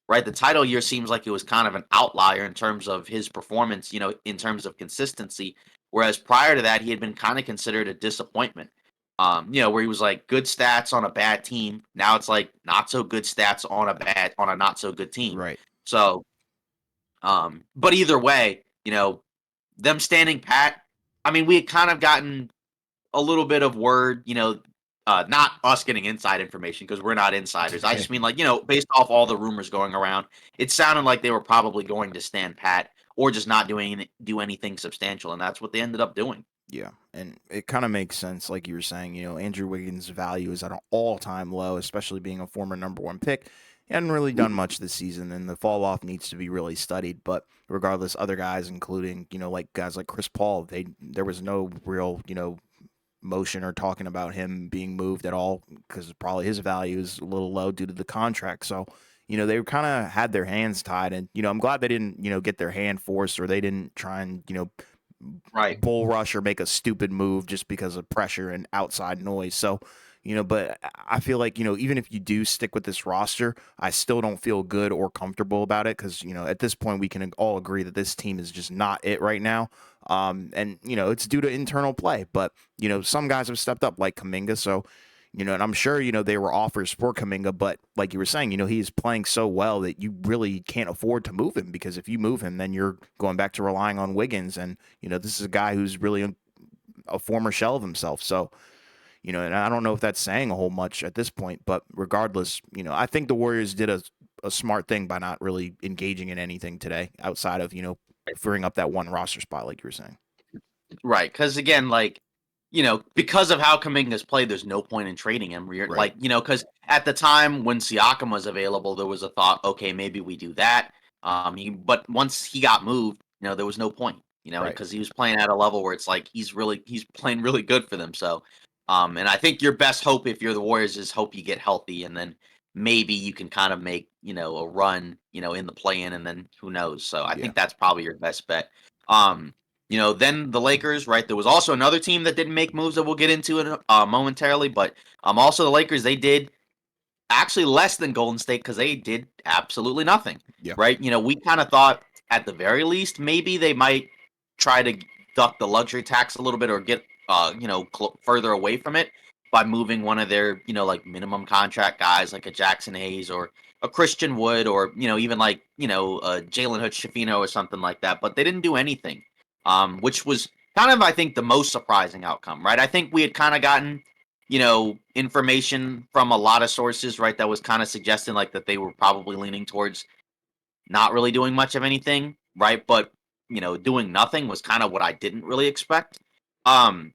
right? The title year seems like it was kind of an outlier in terms of his performance, in terms of consistency. Whereas prior to that, he had been kind of considered a disappointment. Where he was like good stats on a bad team. Now it's like not so good stats on a not so good team. Right. So, but either way, them standing pat. I mean, we had kind of gotten a little bit of word, not us getting inside information because we're not insiders. I just mean like, based off all the rumors going around, it sounded like they were probably going to stand pat or just not do anything substantial, and that's what they ended up doing. Yeah, and it kind of makes sense, like you were saying. Andrew Wiggins' value is at an all-time low, especially being a former number one pick. He hadn't really done much this season, and the fall off needs to be really studied. But regardless, other guys, including like guys like Chris Paul, there was no real motion or talking about him being moved at all because probably his value is a little low due to the contract. So they kind of had their hands tied, and I'm glad they didn't get their hand forced, or they didn't try and Right. bull rush or make a stupid move just because of pressure and outside noise. So, but I feel like, even if you do stick with this roster, I still don't feel good or comfortable about it because, at this point we can all agree that this team is just not it right now. And, it's due to internal play, but, some guys have stepped up like Kaminga. So, and I'm sure, they were offers for Kaminga, but like you were saying, he's playing so well that you really can't afford to move him because if you move him, then you're going back to relying on Wiggins. And, this is a guy who's really a former shell of himself. So, and I don't know if that's saying a whole much at this point, but regardless, I think the Warriors did a smart thing by not really engaging in anything today outside of, freeing up that one roster spot, like you were saying. Right. Because again, like, because of how Kaminga's played, there's no point in trading him. Right. Because at the time when Siakam was available, there was a thought, okay, maybe we do that. But once he got moved, there was no point, Right. because he was playing at a level where it's like he's playing really good for them. So, and I think your best hope if you're the Warriors is hope you get healthy, and then maybe you can kind of make a run, in the play-in, and then who knows. So I Yeah. think that's probably your best bet. Um, then the Lakers, right? There was also another team that didn't make moves that we'll get into it momentarily, but also the Lakers, they did actually less than Golden State because they did absolutely nothing, Yeah. right? We kind of thought at the very least maybe they might try to duck the luxury tax a little bit or get further away from it by moving one of their like minimum contract guys like a Jackson Hayes or a Christian Wood or even like Jalen Hood Shafino or something like that. But they didn't do anything, which was kind of I think the most surprising outcome, right? I think we had kind of gotten information from a lot of sources, right, that was kind of suggesting like that they were probably leaning towards not really doing much of anything, right? But doing nothing was kind of what I didn't really expect. Um,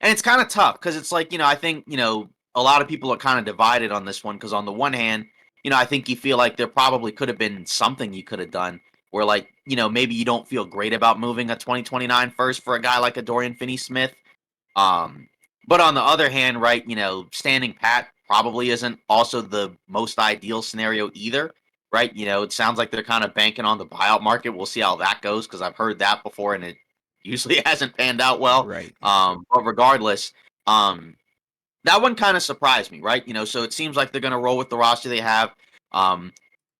and it's kind of tough because it's like I think a lot of people are kind of divided on this one because on the one hand, I think you feel like there probably could have been something you could have done where like maybe you don't feel great about moving a 2029 first for a guy like a Dorian Finney-Smith, Um, but on the other hand, right, standing pat probably isn't also the most ideal scenario either, right? It sounds like they're kind of banking on the buyout market. We'll see how that goes because I've heard that before and it usually hasn't panned out well. Right. But regardless, um, that one kind of surprised me, right? So it seems like they're going to roll with the roster they have. Um,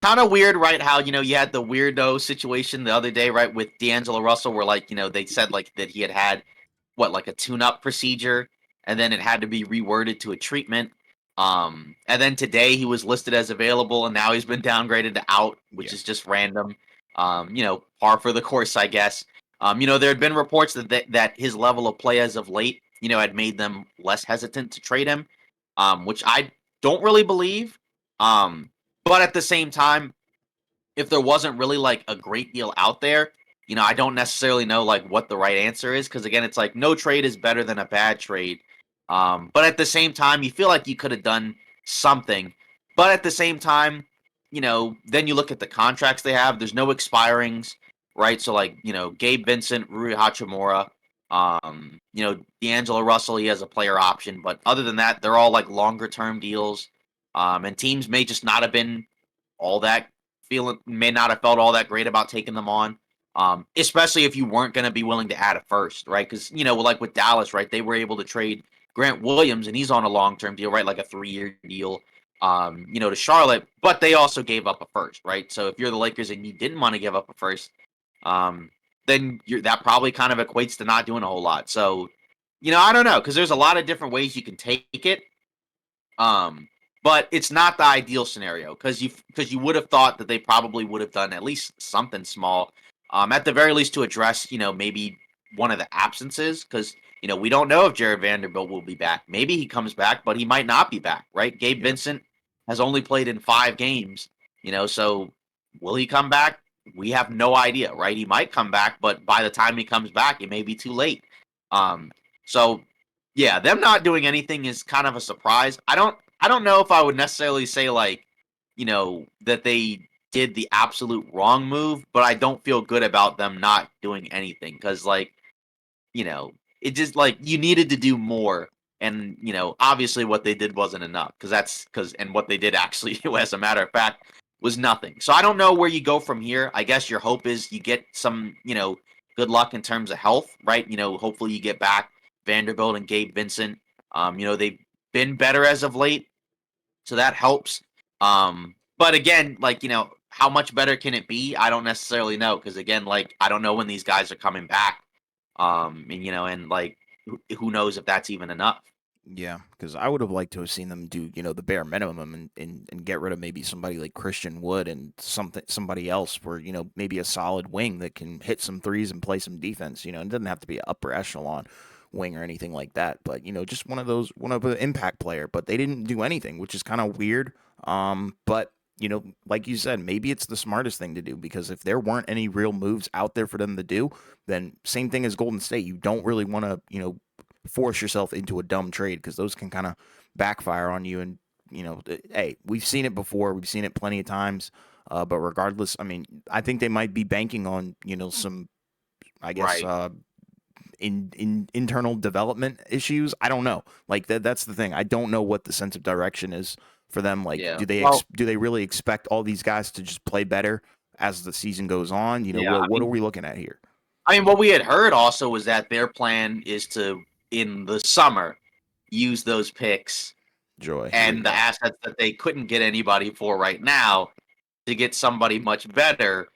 Kind of weird, right? How you had the weirdo situation the other day, right, with D'Angelo Russell, where like they said like that he had what like a tune-up procedure, and then it had to be reworded to a treatment. And then today he was listed as available, and now he's been downgraded to out, which Yeah. is just random. Par for the course, I guess. There had been reports that his level of play as of late, had made them less hesitant to trade him, which I don't really believe. But at the same time, if there wasn't really like a great deal out there, I don't necessarily know like what the right answer is because again, it's like no trade is better than a bad trade. But at the same time, you feel like you could have done something. But at the same time, then you look at the contracts they have. There's no expirings, right? So like Gabe Vincent, Rui Hachimura, D'Angelo Russell, he has a player option, but other than that, they're all like longer term deals. And teams may just not have been all that may not have felt all that great about taking them on. Especially if you weren't going to be willing to add a first, right? Because like with Dallas, right, they were able to trade Grant Williams, and he's on a long-term deal, right, like a 3-year deal. To Charlotte, but they also gave up a first, right? So if you're the Lakers and you didn't want to give up a first, um, then that probably kind of equates to not doing a whole lot. So, I don't know because there's a lot of different ways you can take it. Um, but it's not the ideal scenario because you would have thought that they probably would have done at least something small, at the very least to address maybe one of the absences because we don't know if Jared Vanderbilt will be back. Maybe he comes back, but he might not be back. Right? Gabe Yeah. Vincent has only played in 5 games. So will he come back? We have no idea. Right? He might come back, but by the time he comes back, it may be too late. Um, so yeah, them not doing anything is kind of a surprise. I don't know if I would necessarily say like, that they did the absolute wrong move, but I don't feel good about them not doing anything cuz like, you know, it just like you needed to do more and, obviously what they did wasn't enough cuz and what they did actually as a matter of fact was nothing. So I don't know where you go from here. I guess your hope is you get some, good luck in terms of health, right? Hopefully you get back Vanderbilt and Gabe Vincent. They've been better as of late, so that helps. But again, like how much better can it be? I don't necessarily know because again, like I don't know when these guys are coming back. And like who knows if that's even enough. Yeah, because I would have liked to have seen them do, the bare minimum and get rid of maybe somebody like Christian Wood and somebody else for, maybe a solid wing that can hit some threes and play some defense. It doesn't have to be an upper echelon wing or anything like that, but just one of an impact player. But they didn't do anything, which is kind of weird. But like you said, maybe it's the smartest thing to do because if there weren't any real moves out there for them to do, then same thing as Golden State. You don't really want to, force yourself into a dumb trade because those can kind of backfire on you. And hey, we've seen it before. We've seen it plenty of times. But regardless, I mean, I think they might be banking on some, I guess, Right. in internal development issues. I don't know. Like that's the thing. I don't know what the sense of direction is for them. Like, Yeah. do they really expect all these guys to just play better as the season goes on? Yeah. I What are mean, we looking at here? what we had heard also was that their plan is to in the summer use those picks Joy, here we and the go. assets that they couldn't get anybody for right now to get somebody much better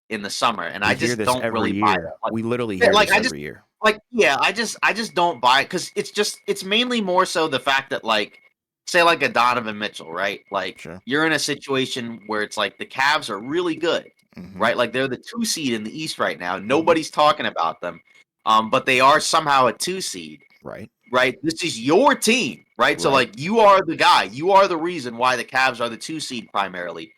in the summer, and We I hear just this don't every really buy year. that. Like, We literally yeah, hear like this I just every year. like yeah, I just don't buy it because it's mainly more so the fact that like say like a Donovan Mitchell, right? Like Sure. you're in a situation where it's like the Cavs are really good, Mm-hmm. right? Like they're the 2 seed in the East right now. Mm-hmm. Nobody's talking about them, but they are somehow a 2 seed, Right. right? This is your team, right? So Right. like you are the guy, you are the reason why the Cavs are the 2 seed primarily.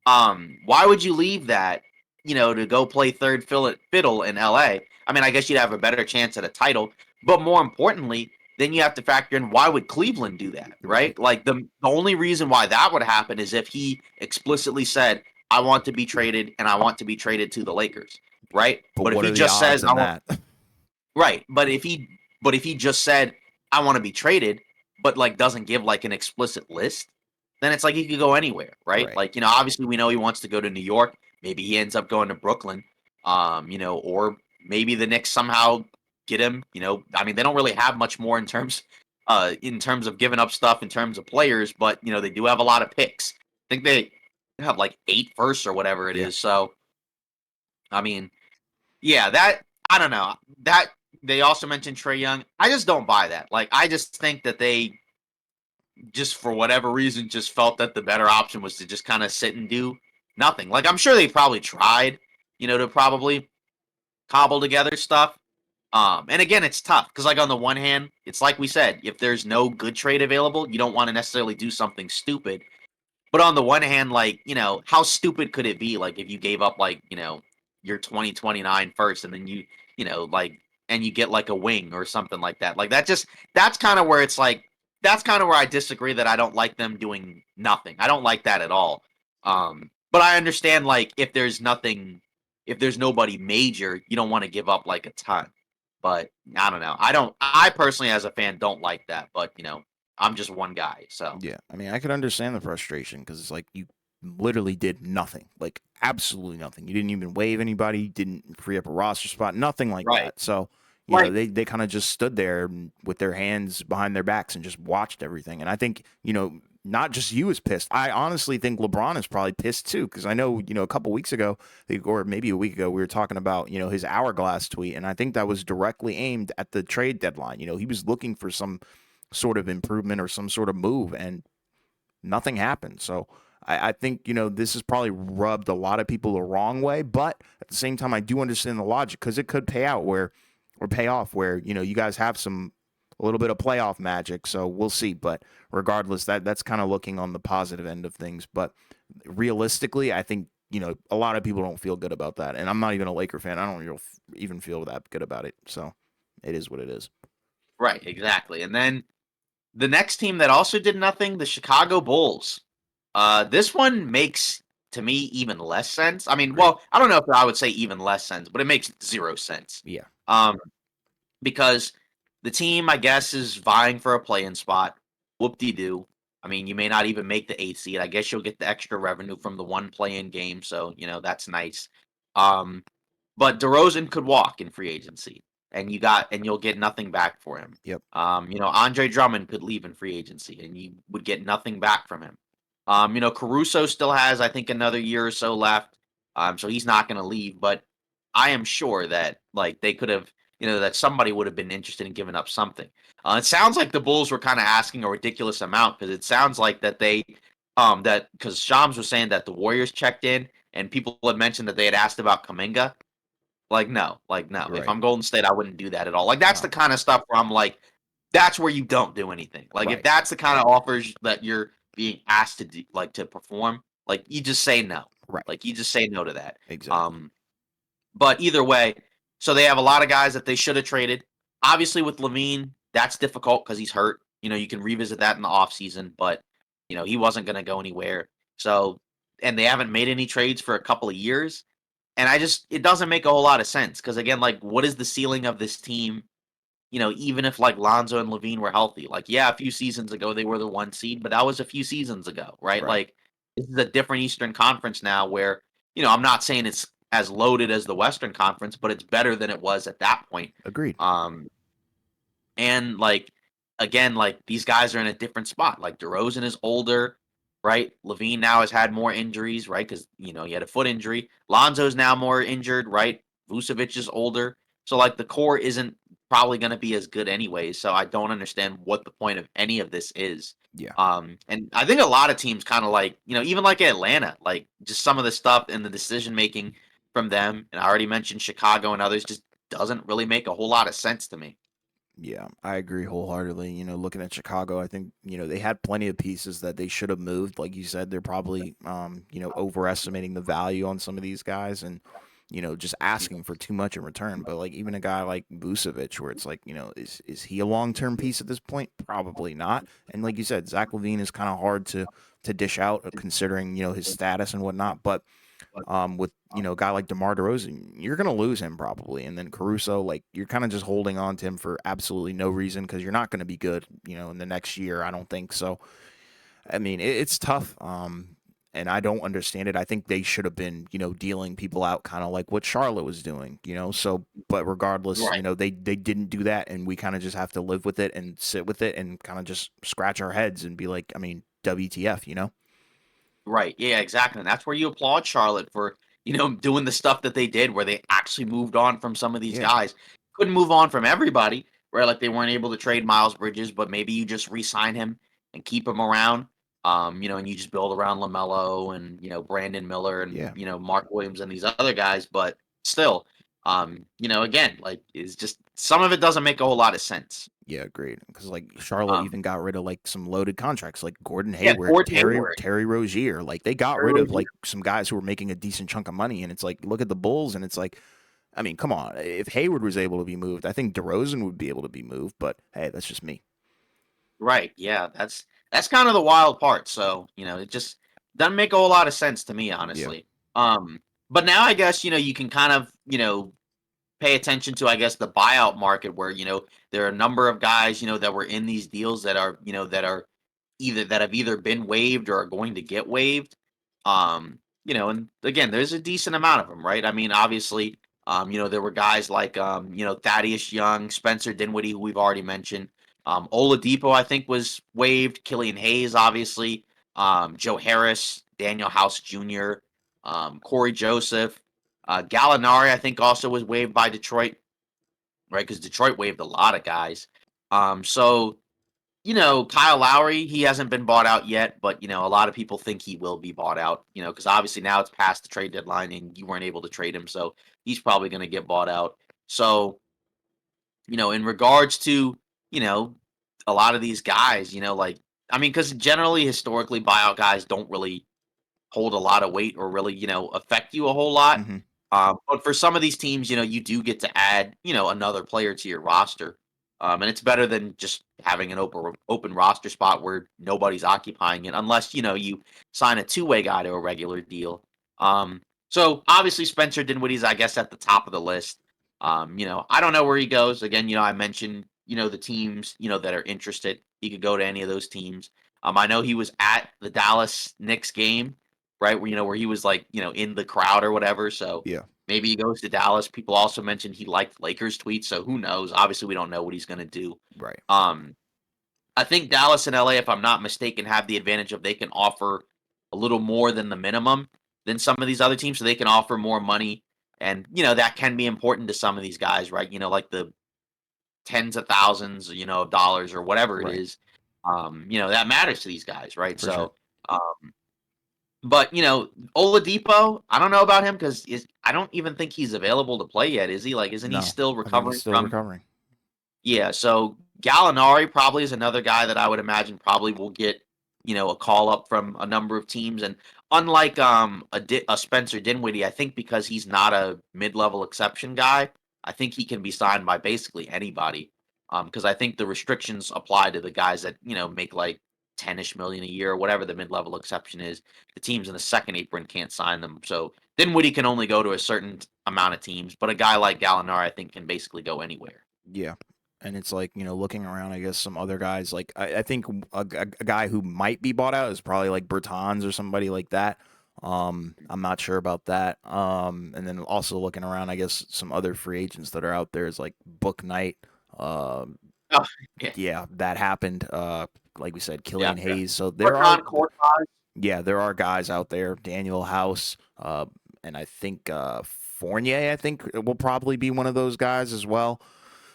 Why would you leave that, to go play third fiddle in LA? I mean, I guess you'd have a better chance at a title, but more importantly, then you have to factor in why would Cleveland do that, Right. right? Like the only reason why that would happen is if he explicitly said, "I want to be traded and I want to be traded to the Lakers," right? But But if what he are the just says, odds "I in want," that? right? But if he But if he just said, I want to be traded, but like doesn't give like an explicit list, then it's like he could go anywhere, right? Right. Like, obviously we know he wants to go to New York. Maybe he ends up going to Brooklyn. Or maybe the Knicks somehow get him. I mean, they don't really have much more in terms of giving up stuff in terms of players, but they do have a lot of picks. I think they have like 8 firsts or whatever it Yeah. is. So I mean, yeah, that I don't know. That they also mentioned Trey Young. I just don't buy that. Like, I just think that they just for whatever reason just felt that the better option was to just kind of sit and do nothing. Like, I'm sure they probably tried, to probably cobble together stuff. And again, it's tough because, like, on the one hand, it's like we said, if there's no good trade available, you don't want to necessarily do something stupid. But on the one hand, like, how stupid could it be? Like, if you gave up, like, your 2029 first and then like, and you get like a wing or something like that. Like, that's kind of where it's like, that's kind of where I disagree that I don't like them doing nothing. I don't like that at all. But I understand, like, if there's nobody major, you don't want to give up like a ton. But I don't know. I personally, as a fan, don't like that. But, I'm just one guy. So, Yeah, I mean, I could understand the frustration because it's like you literally did nothing, like absolutely nothing. You didn't even waive anybody, didn't free up a roster spot, nothing like right. that. So, Like, they kind of just stood there with their hands behind their backs and just watched everything. And I think, not just you is pissed. I honestly think LeBron is probably pissed too because I know, a couple weeks ago, or maybe a week ago, we were talking about, his hourglass tweet. And I think that was directly aimed at the trade deadline. He was looking for some sort of improvement or some sort of move, and nothing happened. So I think, this has probably rubbed a lot of people the wrong way. But at the same time, I do understand the logic because it could pay out or pay off where, you guys have a little bit of playoff magic. So we'll see. But regardless, that's kind of looking on the positive end of things. But realistically, I think, a lot of people don't feel good about that. And I'm not even a Laker fan. I don't even feel that good about it. So it is what it is. right, exactly. And then the next team that also did nothing, the Chicago Bulls. This one makes to me even less sense. I mean, Agreed. well, I don't know if I would say even less sense, but it makes 0 sense. Yeah. Um, because the team, I guess, is vying for a play-in spot. Whoop-de-doo. I mean, you may not even make the 8th seed. I guess you'll get the extra revenue from the one play-in game, so that's nice. Um, but DeRozan could walk in free agency, and you'll get nothing back for him. Yep. Andre Drummond could leave in free agency, and you would get nothing back from him. Caruso still has, I think, another year or so left, so he's not going to leave. But I am sure that like they could have, that somebody would have been interested in giving up something. It sounds like the Bulls were kind of asking a ridiculous amount because it sounds like that because Shams was saying that the Warriors checked in and people had mentioned that they had asked about Kaminga. Like, no. If Right. I'm Golden State, I wouldn't do that at all. Like, that's the No. kind of stuff where I'm like, that's where you don't do anything. Like, if Right. that's the kind of offers that you're being asked to do, like to perform, like you just say no. Right. Like you just say no to that. Exactly. Um, but either way, so they have a lot of guys that they should have traded. Obviously, with Levine, that's difficult because he's hurt. You can revisit that in the offseason, but he wasn't going to go anywhere. So, and they haven't made any trades for a couple of years. And it doesn't make a whole lot of sense because again, like, what is the ceiling of this team? Even if like Lonzo and Levine were healthy, like, yeah, a few seasons ago they were the 1 seed, but that was a few seasons ago, right? Right. Like, this is a different Eastern Conference now where, I'm not saying it's as loaded as the Western Conference, but it's better than it was at that point. Agreed. Um, and like again, like these guys are in a different spot. Like DeRozan is older, right? Levine now has had more injuries, right? Because he had a foot injury. Lonzo's now more injured, right? Vucevic is older. So like the core isn't probably gonna be as good anyways. So I don't understand what the point of any of this is. Yeah. And I think a lot of teams kind of like, even like Atlanta, like just some of the stuff and the decision making from them, and I already mentioned Chicago and others, just doesn't really make a whole lot of sense to me. Yeah, I agree wholeheartedly. Looking at Chicago, I think, they had plenty of pieces that they should have moved. Like you said, they're probably, overestimating the value on some of these guys and, just asking for too much in return. But like even a guy like Vucevic, where it's like, is he a long-term piece at this point? Probably not. And like you said, Zach LaVine is kind of hard to dish out considering, his status and whatnot. But But with a guy like DeMar DeRozan, you're gonna lose him probably, and then Caruso, like you're kind of just holding on to him for absolutely no reason because you're not gonna be good, in the next year. I don't think so. I mean, it's tough. And I don't understand it. I think they should have been, dealing people out kind of like what Charlotte was doing, So, but regardless, right, they didn't do that, and we kind of just have to live with it and sit with it and kind of just scratch our heads and be like, I mean, WTF? right, yeah, exactly. And that's where you applaud Charlotte for doing the stuff that they did, where they actually moved on from some of these Yeah, guys. Couldn't move on from everybody, right? Like they weren't able to trade Miles Bridges, but maybe you just re-sign him and keep him around. And you just build around Lamelo and Brandon Miller and yeah. Mark Williams and these other guys. But still, again, like it's just some of it doesn't make a whole lot of sense. Yeah, great. Because like Charlotte Um, even got rid of like some loaded contracts, like Gordon yeah, Hayward, Gordon Terry Hayward, Terry Rozier. Like they got Terry rid of Rozier. like some guys who were making a decent chunk of money, and it's like look at the Bulls, and it's like, I mean, come on. If Hayward was able to be moved, I think DeRozan would be able to be moved. But hey, that's just me. Right, yeah, that's kind of the wild part. So, it just doesn't make a whole lot of sense to me, Yeah. honestly. But now I guess, you can kind of, pay attention to, I guess, the buyout market where, there are a number of guys, that were in these deals that are, that have either been waived or are going to get waived. And again, there's a decent amount of them, right? I mean, obviously, there were guys like Thaddeus Young, Spencer Dinwiddie, who we've already mentioned. Oladipo, I think, was waived. Killian Hayes, obviously. Joe Harris, Daniel House Jr., Corey Joseph. Gallinari, I think, also was waived by Detroit, right? Because Detroit waived a lot of guys. So Kyle Lowry, he hasn't been bought out yet, but a lot of people think he will be bought out. Because obviously now it's past the trade deadline and you weren't able to trade him, so he's probably going to get bought out. So in regards to you know a lot of these guys, like I mean, because generally historically buyout guys don't really hold a lot of weight or really, affect you a whole lot. Hmm. But for some of these teams, you do get to add, another player to your roster. And it's better than just having an open roster spot where nobody's occupying it, unless you sign a two-way guy to a regular deal. So obviously Spencer Dinwiddie's, I guess, at the top of the list. I don't know where he goes. Again, I mentioned, the teams, that are interested. He could go to any of those teams. I know he was at the Dallas Knicks game, right? Where he was like, in the crowd or whatever. So Yeah. maybe he goes to Dallas. People also mentioned he liked Lakers tweets. So who knows? Obviously, we don't know what he's going to do. Right. Um, I think Dallas and LA, if I'm not mistaken, have the advantage of they can offer a little more than the minimum than some of these other teams. So they can offer more money. And, that can be important to some of these guys, right? Like the tens of thousands, of dollars or whatever it Right. is. That matters to these guys, right? For sure. So, but Oladipo, I don't know about him because I don't even think he's available to play yet. Is he? Like, isn't he No, still I think he's recovering still from? recovering. Yeah. So Gallinari probably is another guy that I would imagine probably will get a call up from a number of teams. And unlike a Spencer Dinwiddie, I think because he's not a mid level exception guy, I think he can be signed by basically anybody. Because I think the restrictions apply to the guys that make like 10-ish million a year or whatever the mid level exception is. The teams in the second apron can't sign them. So Dinwiddie can only go to a certain amount of teams, but a guy like Gallinari, I think, can basically go anywhere. Yeah. And it's like, looking around, I guess some other guys, like, I think a guy who might be bought out is probably like Bertans or somebody like that. I'm not sure about that. And then also looking around, I guess some other free agents that are out there is like Book Knight. Um, Oh, yeah, yeah, that happened. Like we said, yeah, Killian yeah. Hayes. So Corton Cortez. yeah, there are guys out there. Daniel House, and I think Fournier. I think will probably be one of those guys as well.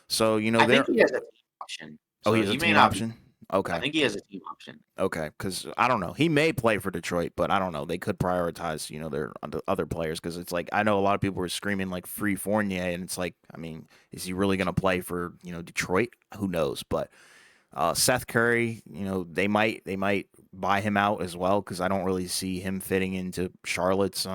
So I think there. he has a team option, Oh, so he has a he may team not be. option. I Okay, think he has a team option. okay, because I don't know. He may play for Detroit, but I don't know. They could prioritize, their other players because it's like I know a lot of people were screaming like free Fournier, and it's like, I mean, is he really going to play for Detroit? Who knows? But Seth Curry, they might buy him out as well because I don't really see him fitting into Charlotte's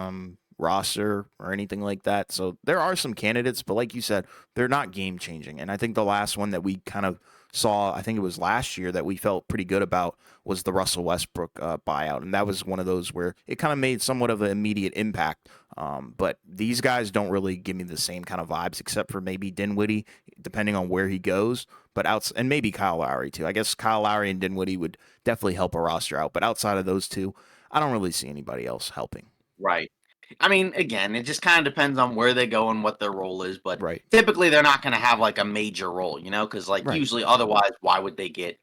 roster or anything like that. So there are some candidates, but like you said, they're not game changing. And I think the last one that we kind of saw, I think it was last year, that we felt pretty good about was the Russell Westbrook buyout, and that was one of those where it kind of made somewhat of an immediate impact. But these guys don't really give me the same kind of vibes, except for maybe Dinwiddie, depending on where he goes. But and maybe Kyle Lowry too. I guess Kyle Lowry and Dinwiddie would definitely help a roster out. But outside of those two, I don't really see anybody else helping. Right. I mean, again, it just kind of depends on where they go and what their role is, but Right. typically they're not going to have like a major role, because like Right. usually otherwise, why would they get,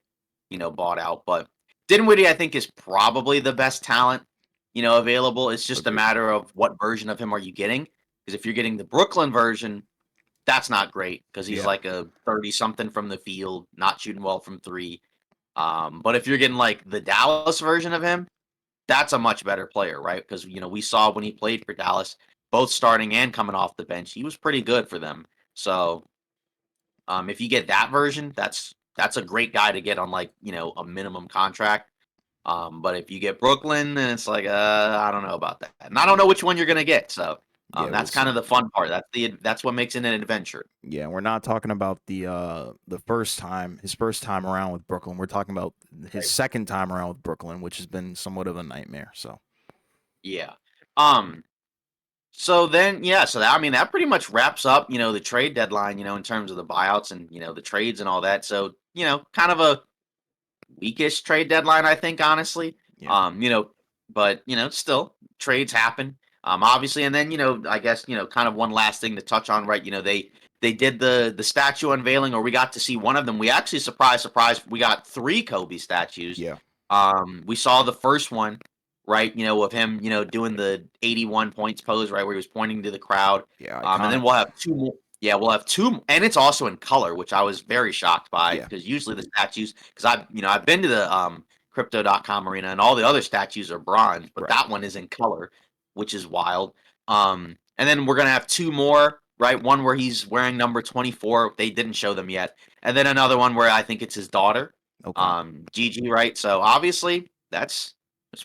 bought out? But Dinwiddie, I think, is probably the best talent, available. It's just a Agreed. matter of what version of him are you getting? Because if you're getting the Brooklyn version, that's not great because he's Yeah. like a 30 something from the field, not shooting well from three. But if you're getting like the Dallas version of him, that's a much better player, right? Because we saw when he played for Dallas, both starting and coming off the bench, he was pretty good for them. So if you get that version, that's a great guy to get on like a minimum contract. But if you get Brooklyn, then it's like I don't know about that, and I don't know which one you're gonna get. So Yeah, we'll that's kind see. of the fun part. That's what makes it an adventure. Yeah, we're not talking about the his first time around with Brooklyn. We're talking about his Right. second time around with Brooklyn, which has been somewhat of a nightmare. So Yeah. Um. So then, yeah. So that, I mean, that pretty much wraps up, the trade deadline, in terms of the buyouts and the trades and all that. So kind of a weakish trade deadline, I think, honestly. yeah, But still trades happen. Obviously, and then I guess kind of one last thing to touch on, right? They did the statue unveiling, or we got to see one of them. We actually surprise, we got three Kobe statues. yeah, We saw the first one, right? Of him, doing the 81 points pose, right, where he was pointing to the crowd. yeah, And iconic. then we'll have two more. Yeah, we'll have two, and it's also in color, which I was very shocked by Yeah, because usually the statues, because I've been to the crypto.com arena and all the other statues are bronze, but right. that one is in color, which is wild. And then we're gonna have two more, right? One where he's wearing number 24. They didn't show them yet, and then another one where I think it's his daughter, Okay. Gigi, right? So obviously that's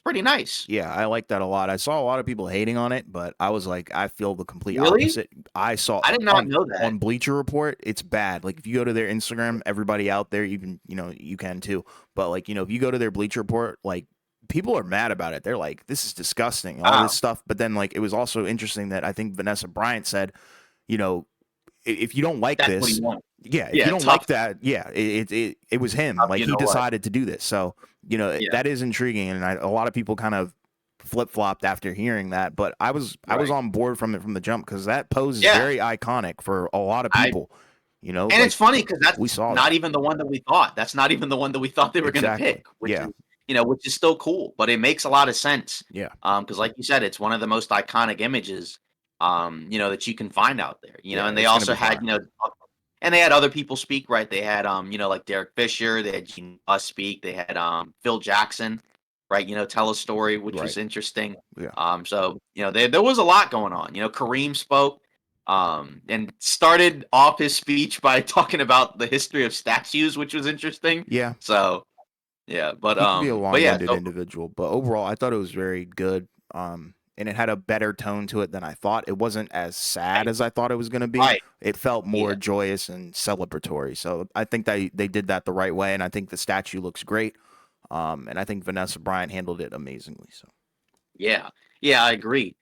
pretty nice. Yeah, I like that a lot. I saw a lot of people hating on it, but I was like, I feel the complete Really? opposite. I saw I did not on know that. Bleacher Report, it's bad. Like if you go to their Instagram, everybody out there, even you can too. But like if you go to their Bleacher Report, like people are mad about it. They're like, this is disgusting, all this Wow, stuff. But then like it was also interesting that I think Vanessa Bryant said, you know, if you don't like that's what he this, wants. yeah, if you Yeah, don't tough, like that, yeah, it was him. tough. Like You he know what? decided to do this. So Yeah, that is intriguing, and a lot of people kind of flip flopped after hearing that. But I was right. on board from it from the jump because that pose is Yeah, very iconic for a lot of I people. and it's Like funny because that's we saw not that even the one that we thought. That's not even the one that we thought they were gonna exactly. pick, which Yeah, is which is still cool, but it makes a lot of sense. yeah, Because like you said, it's one of the most iconic images, that you can find out there. yeah. And they It's gonna also be had, fire. and they had other people speak, right? They had, like Derek Fisher, they had Gene Us speak, they had Phil Jackson, right? Tell a story, which Right. was interesting. Yeah. So there was a lot going on. Kareem spoke, and started off his speech by talking about the history of statues, which was interesting. Yeah. So yeah, He can be a but yeah, long-winded so individual, but overall, I thought it was very good. And it had a better tone to it than I thought. It wasn't as sad right, as I thought it was going to be. right, It felt more yeah, joyous and celebratory. So I think they did that the right way, and I think the statue looks great. And I think Vanessa Bryant handled it amazingly. So yeah, yeah, I agree.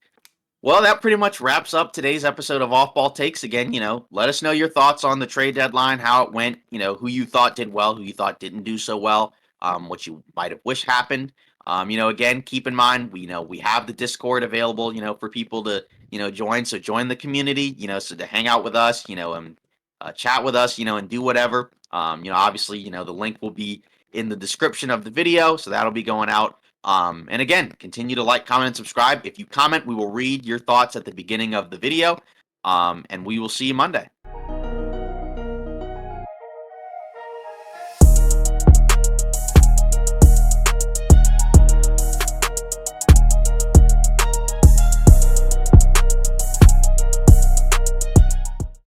Well, that pretty much wraps up today's episode of Off Ball Takes. Again, let us know your thoughts on the trade deadline, how it went, who you thought did well, who you thought didn't do so well, what you might have wished happened. Again, keep in mind, we have the Discord available, for people to, join. So join the community, so to hang out with us, and chat with us, and do whatever. Obviously, the link will be in the description of the video, so that'll be going out. And again, continue to like, comment, and subscribe. If you comment, we will read your thoughts at the beginning of the video. And we will see you Monday.